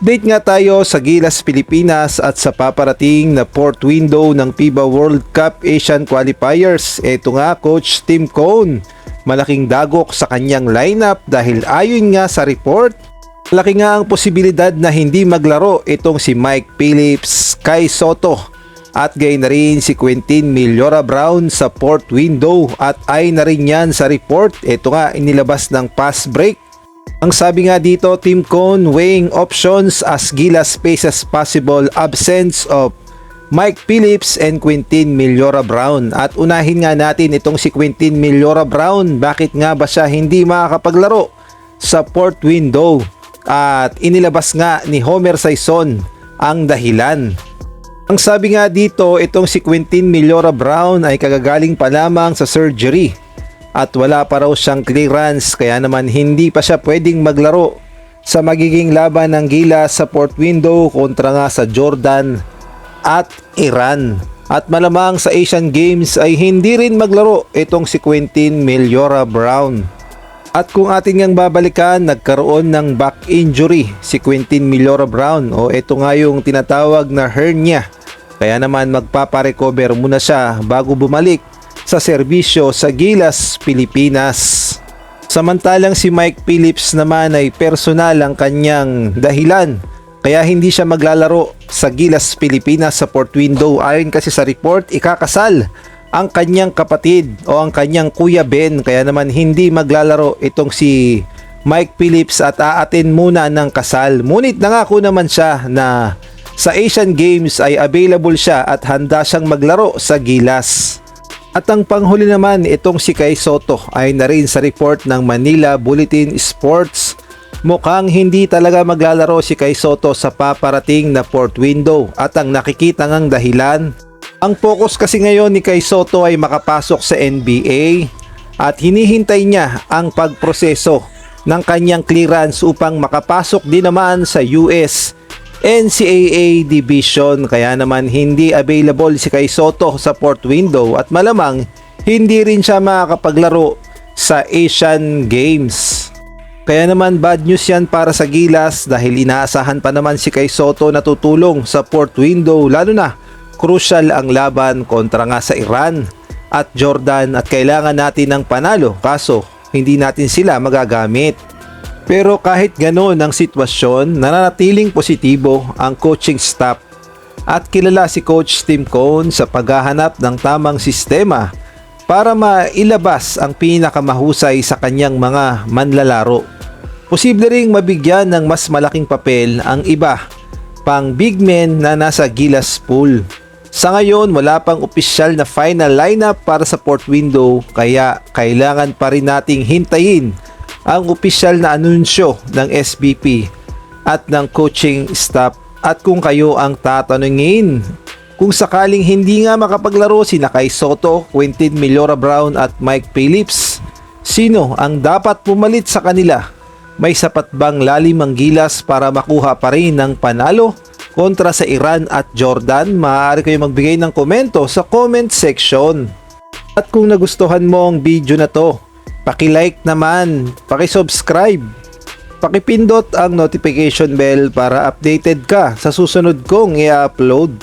Update nga tayo sa Gilas Pilipinas at sa paparating na fourth window ng FIBA World Cup Asian Qualifiers. Ito nga, Coach Tim Cone, malaking dagok sa kanyang lineup dahil ayon nga sa report, malaki nga ang posibilidad na hindi maglaro itong si Mike Phillips, Kai Sotto at gayon na rin si Quintin Millora-Brown sa fourth window at ay na rin yan sa report. Ito nga, inilabas ng pass break. Ang sabi nga dito, Tim Cone weighing options as Gilas faces possible absence of Mike Phillips and Quintin Millora-Brown. At unahin nga natin itong si Quintin Millora-Brown. Bakit nga ba siya hindi makakapaglaro sa fourth window? At inilabas nga ni Homer Sison ang dahilan. Ang sabi nga dito, itong si Quintin Millora-Brown ay kagagaling pa lamang sa surgery at wala pa raw siyang clearance, kaya naman hindi pa siya pwedeng maglaro sa magiging laban ng Gilas sa fourth window kontra nga sa Jordan at Iran. At malamang sa Asian Games ay hindi rin maglaro itong si Quintin Millora-Brown. At kung atin ngang babalikan, nagkaroon ng back injury si Quintin Millora-Brown o ito nga yung tinatawag na hernia. Kaya naman magpaparecover muna siya bago bumalik sa serbisyo sa Gilas Pilipinas. Samantalang si Mike Phillips naman ay personal ang kanyang dahilan kaya hindi siya maglalaro sa Gilas Pilipinas sa fourth window. Ayon kasi sa report, ikakasal ang kanyang kapatid o ang kanyang Kuya Ben, kaya naman hindi maglalaro itong si Mike Phillips at aatin muna ng kasal. Ngunit nangako naman siya na sa Asian Games ay available siya at handa siyang maglaro sa Gilas. At ang panghuli naman, itong si Kai Sotto ay na rin sa report ng Manila Bulletin Sports. Mukhang hindi talaga maglalaro si Kai Sotto sa paparating na fourth window at ang nakikita ngang dahilan, ang focus kasi ngayon ni Kai Sotto ay makapasok sa NBA at hinihintay niya ang pagproseso ng kanyang clearance upang makapasok din naman sa US NCAA Division, kaya naman hindi available si Kai Sotto sa fourth window at malamang hindi rin siya makakapaglaro sa Asian Games. Kaya naman bad news yan para sa Gilas dahil inaasahan pa naman si Kai Sotto na tutulong sa fourth window, lalo na crucial ang laban kontra nga sa Iran at Jordan at kailangan natin ng panalo kaso hindi natin sila magagamit. Pero kahit ganoon ang sitwasyon, nananatiling positibo ang coaching staff at kilala si Coach Tim Cone sa paghahanap ng tamang sistema para mailabas ang pinakamahusay sa kanyang mga manlalaro. Posible ring mabigyan ng mas malaking papel ang iba pang big men na nasa Gilas pool. Sa ngayon, wala pang opisyal na final lineup para sa fourth window kaya kailangan pa rin nating hintayin ang opisyal na anunsyo ng SBP at ng coaching staff. At kung kayo ang tatanungin, kung sakaling hindi nga makapaglaro sina Kai Sotto, Quintin Millora-Brown at Mike Phillips, sino ang dapat pumalit sa kanila? May sapat bang lalim ang Gilas para makuha pa rin ng panalo kontra sa Iran at Jordan? Maaari kayo magbigay ng komento sa comment section. At kung nagustuhan mo ang video na to, paki-like naman, paki-subscribe, paki-pindot ang notification bell para updated ka sa susunod kong i-upload.